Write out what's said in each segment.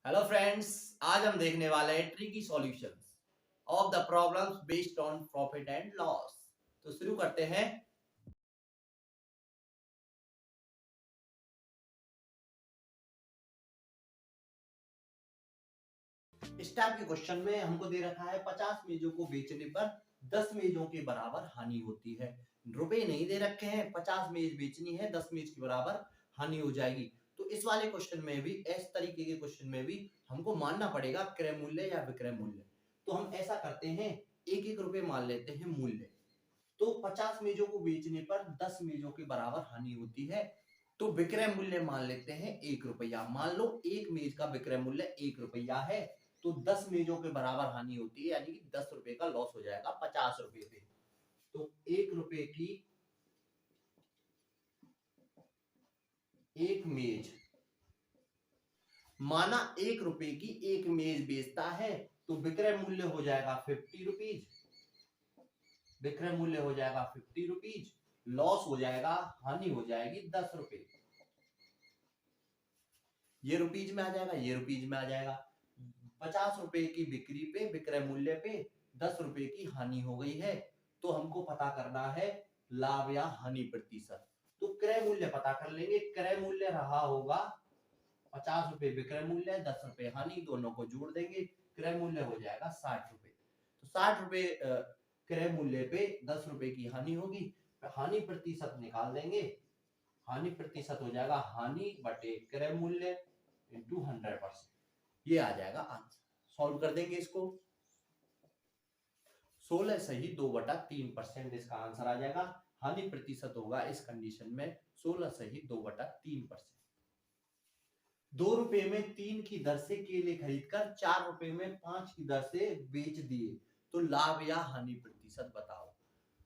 Hello friends, आज हम देखने वाले हैं tricky solutions of the problems based on profit and loss. तो शुरू करते हैं। इस टाइप के क्वेश्चन में हमको दे रखा है 50 मेजों को बेचने पर 10 मेजों के बराबर हानि होती है। रुपए नहीं दे रखे हैं, 50 मेज बेचनी है, 10 मेज के बराबर हानि हो जाएगी। तो इस वाले क्वेश्चन में भी, इस तरीके के क्वेश्चन में भी हमको मानना पड़ेगा क्रय मूल्य या विक्रय मूल्य। तो हम ऐसा करते हैं, एक एक रुपए मान लेते हैं मूल्य। तो 50 मेजों को बेचने पर 10 मेजों के बराबर हानि होती है। तो विक्रय मूल्य मान लेते हैं 1 रुपया। मान लो एक मेज का विक्रय मूल्य 1 रुपया है, तो 10 मेजों के बराबर हानि होती है, यानी कि 10 रुपए का लॉस हो जाएगा 50 रुपए पे। तो 1 रुपए की एक मेज, माना 1 रुपए की एक मेज बेचता है, तो विक्रय मूल्य हो जाएगा 50 रुपीज। विक्रय मूल्य हो जाएगा 50 रुपीज, लॉस हो जाएगा, हानि हो जाएगी 10 रुपए। ये रुपीज में आ जाएगा, ये रुपीज में आ जाएगा। 50 रुपए की बिक्री पे, विक्रय मूल्य पे 10 रुपए की हानि हो गई है। तो हमको पता करना है लाभ या हानि प्रतिशत। तो क्रय मूल्य पता कर लेंगे। क्रय मूल्य रहा होगा 50 रुपए विक्रय मूल्य, 10 रुपए हानि, दोनों को जोड़ देंगे, क्रय मूल्य हो जाएगा 60 रुपए। तो 60 रुपए क्रय मूल्य पे 10 रुपए की हानि होगी, हानि प्रतिशत निकाल देंगे। हानि प्रतिशत हो जाएगा हानि बटे क्रय मूल्य इंटू 100%। ये आ जाएगा आंसर। सॉल्व कर देंगे इसको। 16 सही 2/3% इसका आंसर आ जाएगा। हानि प्रतिशत होगा इस कंडीशन में 16 सही 2/3%। 2 रुपए में 3 की दर से केले खरीदकर 4 रुपए में 5 की दर से बेच दिए, तो लाभ या हानि प्रतिशत बताओ।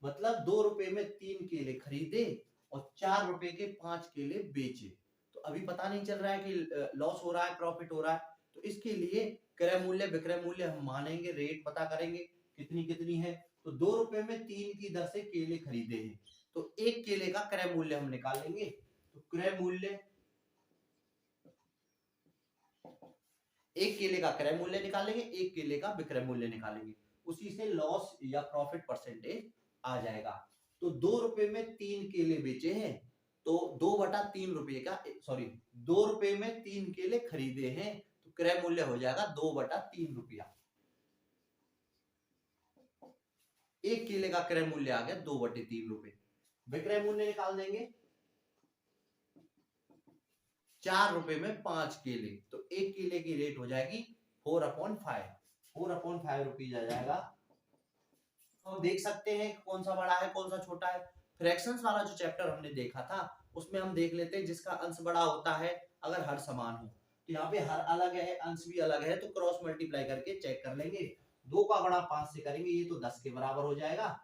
मतलब 2 रुपए में 3 केले खरीदे और 4 रुपए के 5 केले बेचे। तो अभी पता नहीं चल रहा है कि लॉस हो रहा है प्रॉफिट हो रहा है। तो इसके लिए क्रय मूल्य विक्रय मूल्य हम मानेंगे, रेट पता करेंगे कितनी कितनी है। तो 2 रुपए में 3 की दर से केले खरीदे हैं, तो एक केले का क्रय मूल्य हम निकालेंगे। तो क्रय मूल्य, एक केले का क्रय मूल्य निकालेंगे, एक केले का विक्रय मूल्य निकालेंगे, उसी से लॉस या प्रॉफिट परसेंटेज आ जाएगा। तो 2 रुपए में 3 केले बेचे हैं, तो 2/3 रुपए का, सॉरी, 2 रुपए में 3 केले खरीदे हैं, तो क्रय मूल्य हो जाएगा 2/3 रुपया। एक केले का क्रय मूल्य आ गया 2/3 रुपए। विक्रय मूल्य निकाल देंगे, 4 रुपए में 5 केले, तो एक केले की रेट हो जाएगी 4/5। 4/5 रुपीज आ जाएगा। तो हम देख सकते हैं कौन सा बड़ा है कौन सा छोटा है। फ्रैक्शंस वाला जो चैप्टर हमने देखा था, उसमें हम देख लेते हैं जिसका अंश बड़ा होता है अगर हर समान हो। तो यहाँ पे हर अलग है, अंश भी अलग है, तो क्रॉस मल्टीप्लाई करके चेक कर लेंगे। 2 का गुणा 5 से करेंगे, ये तो 10 के बराबर हो जाएगा,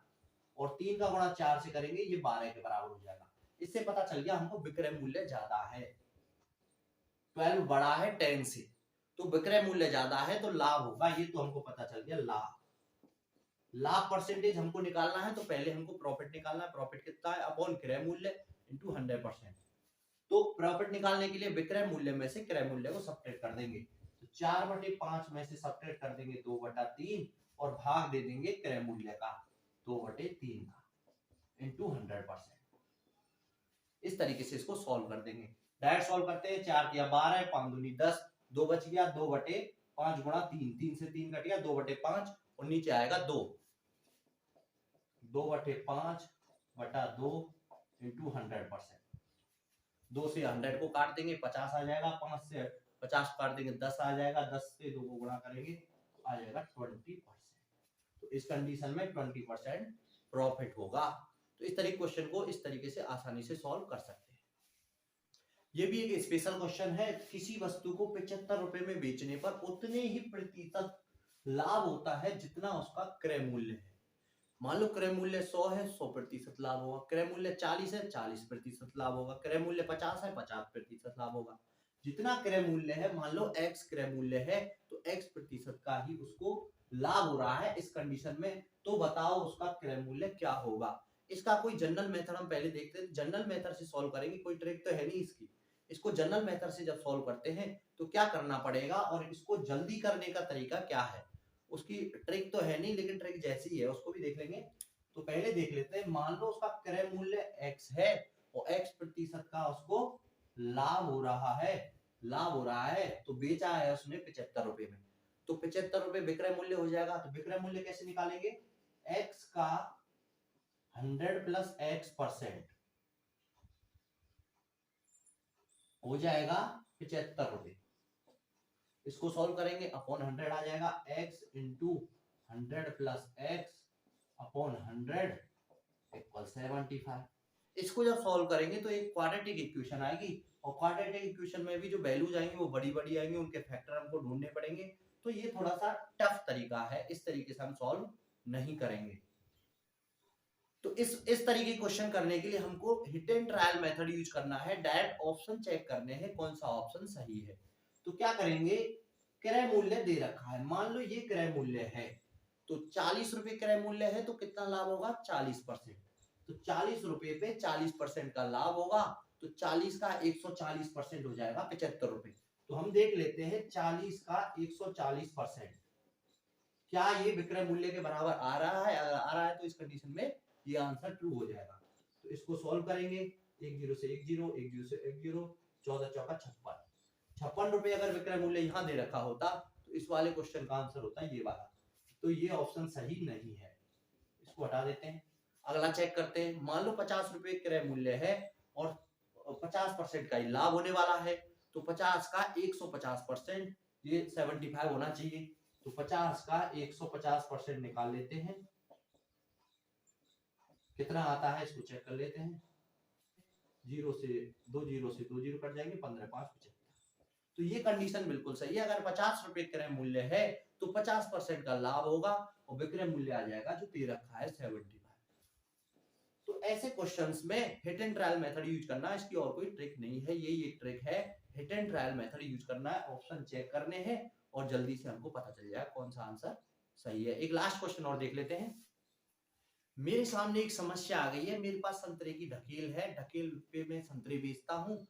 और 3 का गुणा 4 से करेंगे, ये 12 के बराबर हो जाएगा। इससे पता चल गया हमको विक्रय मूल्य ज्यादा है। 12 बड़ा है 10 से, तो विक्रय मूल्य ज्यादा है तो लाभ होगा, ये तो हमको पता चल गया। लाभ, लाभ परसेंटेज हमको निकालना है, तो पहले हमको प्रॉफिट निकालना है। प्रॉफिट कितना है अपॉन क्रय मूल्य इंटू 100%। तो प्रॉफिट निकालने के लिए विक्रय मूल्य में से क्रय मूल्य को सब्ट्रैक्ट कर देंगे। तो 4/5 में से सब्ट्रैक्ट कर देंगे 2/3, और भाग दे देंगे क्रय मूल्य का 2/3 का इंटू 100%। इस तरीके से इसको सॉल्व कर देंगे। डायरेक्ट सॉल्व करते हैं। 4 दिया 12, 5 दूनी 10, 2 बच गया, 2/5 गुणा 3, 3 से 3 कट गया, 2/5, और नीचे आएगा 2, 2/5/2 इंटू 100%। 2 से 100 को काट देंगे, 50 आ जाएगा। 5 से 50 काट देंगे, 10 आ जाएगा। 10 से 2 को गुणा करेंगे तो आ जाएगा 20%। तो इस कंडीशन में 20% प्रॉफिट होगा। तो इस तरीके क्वेश्चन को इस तरीके से आसानी से सॉल्व कर सकते हैं। ये भी एक स्पेशल क्वेश्चन है। किसी वस्तु को 75 रुपए में बेचने पर उतने ही प्रतिशत लाभ होता है जितना उसका क्रय मूल्य है। मान लो क्रय मूल्य 100 है, 100% लाभ होगा। क्रय मूल्य 40 है, 40% लाभ होगा। क्रय मूल्य 50 है, 50% लाभ होगा। जितना क्रय मूल्य है, मान लो x क्रय मूल्य है, तो x प्रतिशत का ही उसको लाभ हो रहा है इस कंडीशन में। तो बताओ उसका क्रय मूल्य क्या होगा। इसका कोई जनरल मेथड हम पहले देखते हैं। जनरल मेथड से सॉल्व करेंगे, कोई ट्रिक तो है नहीं इसकी। इसको जनरल मेथड से जब सॉल्व करते हैं तो क्या करना पड़ेगा और इसको जल्दी करने का तरीका क्या है, उसकी ट्रिक तो है नहीं लेकिन ट्रिक जैसी ही है उसको भी देख लेंगे। तो पहले देख लेते हैं, मान लो उसका क्रय मूल्य x है और x% का उसको लाभ हो रहा है, तो बेचा है उसने 75 रुपए में, तो 75 रुपए विक्रय मूल्य हो जाएगा। तो विक्रय मूल्य कैसे निकालेंगे, x का 100 प्लस x% हो जाएगा 75 रुपए। इसको सॉल्व करेंगे अपॉन 100 आ जाएगा, x into 100 plus x upon 100 equal 75। इसको जब सॉल्व करेंगे तो एक क्वाड्रेटिक इक्वेशन आएगी और क्वाड्रेटिक इक्वेशन में भी जो वैल्यूज आएंगी वो बड़ी बड़ी आएंगी, उनके फैक्टर हमको ढूंढने पड़ेंगे। तो ये थोड़ा सा टफ तरीका है, इस तरीके से हम सॉल्व नहीं करेंगे। तो इस तरीके के क्वेश्चन करने के लिए हमको hit and trial method use करना है, डायरेक्ट ऑप्शन चेक करने हैं कौन सा ऑप्शन सही है। तो क्या करेंगे, क्रय मूल्य दे रखा है, मान लो ये क्रय मूल्य है तो 40 रुपए क्रय मूल्य है, तो कितना लाभ होगा 40%। तो 40 रुपए पे 40% का लाभ होगा, तो 40 का 140% हो जाएगा 75 रुपए। तो हम देख लेते हैं 40 का 140% क्या ये विक्रय मूल्य के बराबर आ रहा है, अगर आ रहा है तो इस कंडीशन में ये आंसर ट्रू हो जाएगा। तो इसको सॉल्व करेंगे, 10 से 10, 10 से 10, 14 चौका 56, 56 रुपए अगर विक्रय मूल्य यहाँ दे रखा होता तो इस वाले क्वेश्चन का आंसर होता ये वाला। तो ये ऑप्शन सही नहीं है, इसको हटा देते हैं। अगला चेक करते हैं, मान लो 50 रुपए क्रय मूल्य है और 50% का ही लाभ होने वाला है, तो 50 का 150% ये 75 होना चाहिए। तो 50 का 150% निकाल लेते हैं, कितना आता है इसको चेक कर लेते हैं। 0 से 2 0 से 2 0 कट जाएंगे, 15 5 75। तो ये कंडीशन बिल्कुल सही है, अगर 50 रुपए क्रय मूल्य है तो 50% का लाभ होगा और विक्रय मूल्य आ जाएगा जो दे रखा है 75। तो ऐसे क्वेश्चंस में hit and trial method use करना है, इसकी और कोई ट्रिक नहीं है, यही एक ट्रिक है, hit and trial method use करना है, ऑप्शन चेक करने हैं और जल्दी से हमको पता चल जाए कौन सा आंसर सही है। एक लास्ट क्वेश्चन और देख लेते हैं। मेरे सामने एक समस्या आ गई है, मेरे पास संतरे की ढकेल है, ढकेल पे मैं संतरे बेचता हूँ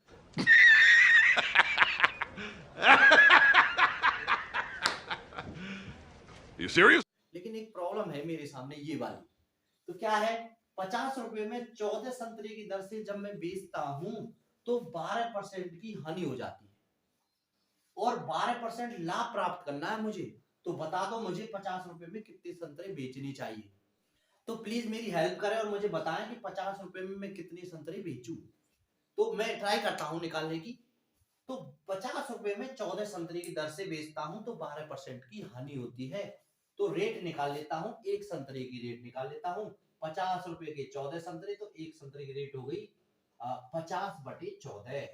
You serious? लेकिन एक प्रॉब्लम है मेरे सामने ये वाली। तो क्या है, 50 रुपए में 14 संतरे की दर से जब मैं बेचता हूं तो 12% की हानि हो जाती है और 12% लाभ प्राप्त करना है मुझे। तो बता दो मुझे 50 रुपए में कितने संतरे बेचने चाहिए। तो प्लीज मेरी हेल्प करें और मुझे बताएं कि 50 रुपए में मैं कितने संतरे बेचूं। तो मैं ट्राई करता हूं निकालने की। तो 50 रुपए में 14 संतरे की दर से बेचता हूं तो 12% की हानि होती है। तो रेट निकाल लेता हूं, एक संतरे की रेट निकाल लेता हूं। 50 रुपए के 14 संतरे, तो एक संतरे की रेट हो गई 50/14।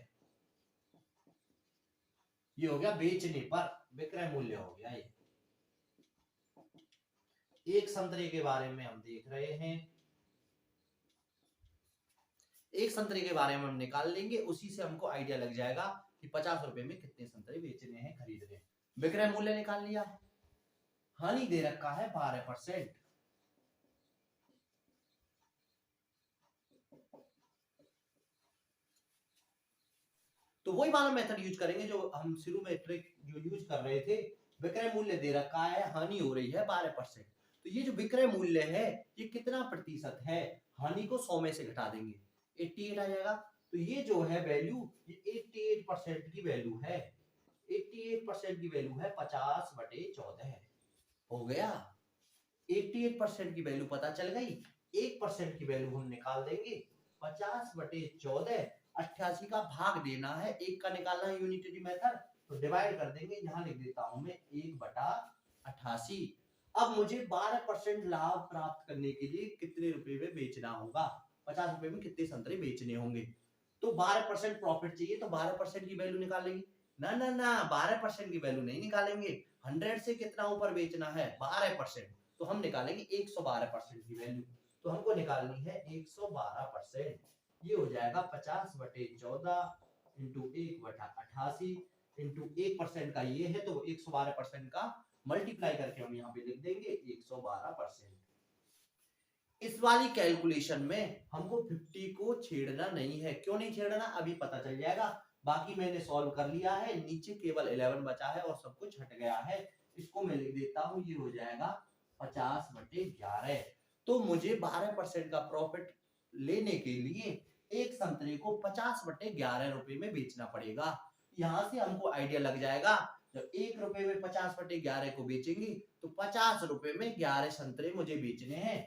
ये हो गया बेचने पर विक्रय मूल्य हो गया ये। एक संतरे के बारे में हम देख रहे हैं, एक संतरे के बारे में हम निकाल लेंगे, उसी से हमको आइडिया लग जाएगा कि 50 रुपए में कितने संतरे बेचने हैं, खरीदने हैं। विक्रय मूल्य निकाल लिया, हानि दे रखा है 12%। तो वही वाला मेथड यूज करेंगे जो हम शुरू में ट्रिक जो यूज कर रहे थे। विक्रय मूल्य दे रखा है, हानि हो रही है 12%। तो ये जो विक्रय मूल्य है ये कितना प्रतिशत है, हानि को 100 में से घटा देंगे 88 आ जाएगा। तो ये जो है वैल्यू, ये 88% की वैल्यू है, 88% की वैल्यू है 50/14 हो गया। 88% की वैल्यू पता चल गई, 1% की वैल्यू हम निकाल देंगे 50/14। 88 का भाग देना है, एक का निकालना है यूनिटरी मेथड, तो डिवाइड कर देंगे, यहां लिख देता हूं मैं 1/88। अब मुझे 12% लाभ प्राप्त करने के लिए कितने रुपए में बेचना होगा, 50 रुपए में कितने संतरे बेचने होंगे। तो 12% प्रॉफिट चाहिए, तो 12% की वैल्यू निकालेंगे। ना ना ना, 12% की वैल्यू नहीं निकालेंगे, 100 से कितना ऊपर बेचना है 12%, तो हम निकालेंगे 112% की वैल्यू। तो हमको निकालनी है 112%, ये हो जाएगा 50/14 इंटू 1/88 इंटू 1% का ये है, तो 112% का मल्टीप्लाई करके हम यहाँ पे लिख देंगे 112%। इस वाली कैलकुलेशन में हमको 50 को छेड़ना नहीं है, क्यों नहीं छेड़ना अभी पता चल जाएगा। बाकी मैंने सॉल्व कर लिया है, नीचे केवल 11 बचा है और सब कुछ हट गया है। इसको मैं लिख देता हूं, ये हो जाएगा 50/11। तो मुझे 12% का प्रॉफिट लेने के लिए एक संतरे को 50/11 रुपए में बेचना पड़ेगा। यहां से हमको आइडिया लग जाएगा, जब 1 रुपए में 50/11 को बेचेंगे तो 50 रुपए में 11 संतरे मुझे बेचने हैं।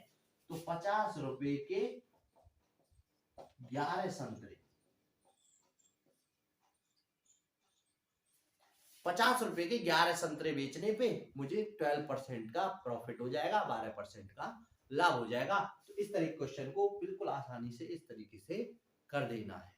तो 50 रुपए के 11 संतरे, 50 रुपए के 11 संतरे बेचने पे मुझे 12% का प्रॉफिट हो जाएगा, 12% का लाभ हो जाएगा। तो इस तरीके क्वेश्चन को बिल्कुल आसानी से इस तरीके से कर देना है।